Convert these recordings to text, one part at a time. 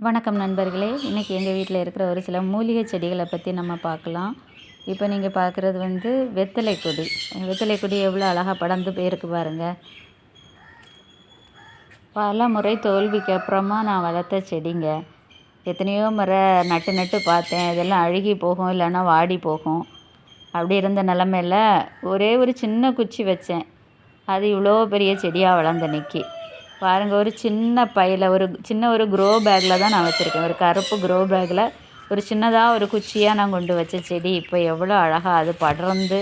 வணக்கம் நண்பர்களே. இன்றைக்கி எங்கள் வீட்டில் இருக்கிற ஒரு சில மூலிகை செடிகளை பற்றி நம்ம பார்க்கலாம். இப்போ நீங்கள் பார்க்குறது வெத்தலை கொடி. வெத்தலை கொடி எவ்வளோ அழகாக படர்ந்து போயிருக்கு பாருங்கள். பல முறை தோல்விக்கு அப்புறமா நான் வளர்த்த செடிங்க. எத்தனையோ முறை நட்டு நட்டு பார்த்தேன். இதெல்லாம் அழுகி போகும், இல்லைன்னா வாடி போகும். அப்படி இருந்த நிலமையில் ஒரே ஒரு சின்ன குச்சி வச்சேன். அது இவ்வளோ பெரிய செடியாக வளர்ந்த நிற்கி பாருங்கள். ஒரு சின்ன பையில் ஒரு க்ரோ பேக்கில் தான் நான் வச்சுருக்கேன். ஒரு கருப்பு க்ரோ பேக்கில் ஒரு சின்னதாக ஒரு குச்சியாக நான் கொண்டு வச்ச செடி இப்போ எவ்வளோ அழகாக அது படர்ந்து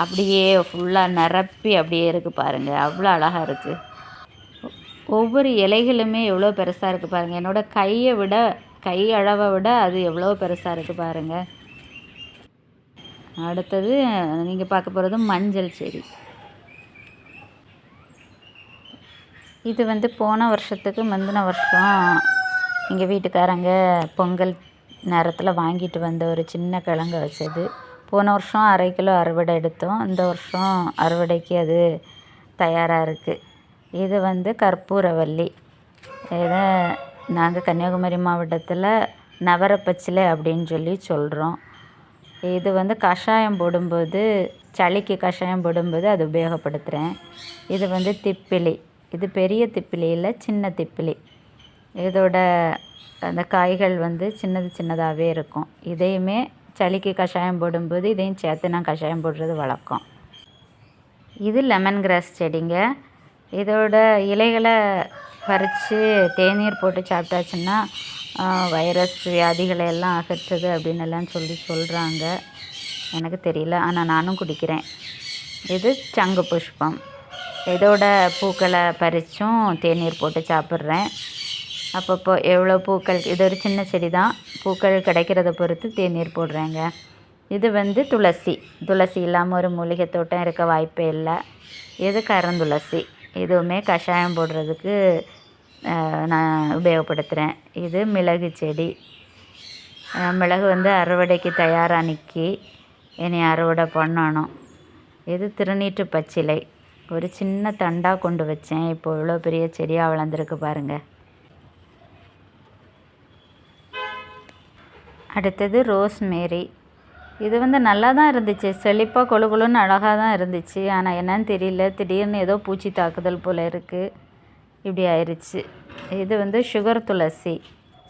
அப்படியே ஃபுல்லாக நிரப்பி அப்படியே இருக்குது பாருங்கள். அவ்வளோ அழகாக இருக்குது. ஒவ்வொரு இலைகளுமே எவ்வளோ பெருசாக இருக்குது பாருங்கள். என்னோடய கை அளவை விட அது எவ்வளோ பெருசாக இருக்குது பாருங்கள். அடுத்தது நீங்கள் பார்க்க போகிறது மஞ்சள் செடி. இது போன வருஷத்துக்கு முந்தின வருஷம் எங்கள் வீட்டுக்காரங்க பொங்கல் நேரத்தில் வாங்கிட்டு வந்த ஒரு சின்ன கிழங்கு வச்சது. போன வருஷம் 1/2 கிலோ அறுவடை எடுத்தோம். இந்த வருஷம் அறுவடைக்கு அது தயாராக இருக்குது. இது கற்பூரவல்லி. இதை நாங்கள் கன்னியாகுமரி மாவட்டத்தில் நவரப்பச்சிலை அப்படின்னு சொல்லி சொல்கிறோம். இது கஷாயம் போடும்போது, சளிக்கு கஷாயம் போடும்போது அது உபயோகப்படுத்துகிறேன். இது திப்பிலி. இது பெரிய திப்பிலி இல்லை, சின்ன திப்பிலி. இதோட அந்த காய்கள் சின்னதாகவே இருக்கும். இதையுமே சளிக்கு கஷாயம் போடும்போது இதையும் சேர்த்து நான் கஷாயம் போடுறது வழக்கம். இது லெமன் கிராஸ் செடிங்க. இதோட இலைகளை பறித்து தேநீர் போட்டு சாப்பிட்டாச்சுன்னா வைரஸ் வியாதிகளை எல்லாம் அகற்றுது அப்படின்னு எல்லாம் சொல்கிறாங்க. எனக்கு தெரியல, ஆனால் நானும் குடிக்கிறேன். இது சங்கு புஷ்பம். இதோட பூக்களை பறித்தும் தேநீர் போட்டு சாப்பிட்றேன். அப்பப்போ எவ்வளோ பூக்கள், இது ஒரு சின்ன செடி தான், பூக்கள் கிடைக்கிறத பொறுத்து தேநீர் போடுறேங்க. இது துளசி. துளசி இல்லாமல் ஒரு மூலிகை தோட்டம் இருக்க வாய்ப்பே இல்லை. இது கருந்துளசி. இதுவுமே கஷாயம் போடுறதுக்கு நான் உபயோகப்படுத்துகிறேன். இது மிளகு செடி. மிளகு அறுவடைக்கு தயாராக நிற்கி இனி அறுவடை பண்ணணும். இது திருநீற்று பச்சிலை. ஒரு சின்ன தண்டாக கொண்டு வச்சேன். இப்போ இவ்வளோ பெரிய செடியாக வளர்ந்துருக்கு பாருங்கள். அடுத்தது ரோஸ்மேரி. இது நல்லா தான் இருந்துச்சு. செழிப்பாக கொழுன்னு அழகாக தான் இருந்துச்சு. ஆனால் என்னன்னு தெரியல, திடீர்னு ஏதோ பூச்சி தாக்குதல் போல் இருக்குது. இப்படி ஆயிடுச்சு. இது சுகர் துளசி.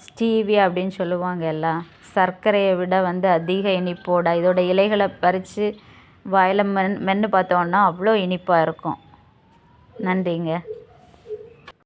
ஸ்டீவியா அப்படின்னு சொல்லுவாங்க எல்லாம். சர்க்கரையை விட அதிக இனிப்போட இதோட இலைகளை பறித்து வாயில் மென்று பார்த்தோன்னா அவ்வளோ இனிப்பாக இருக்கும். நன்றிங்க.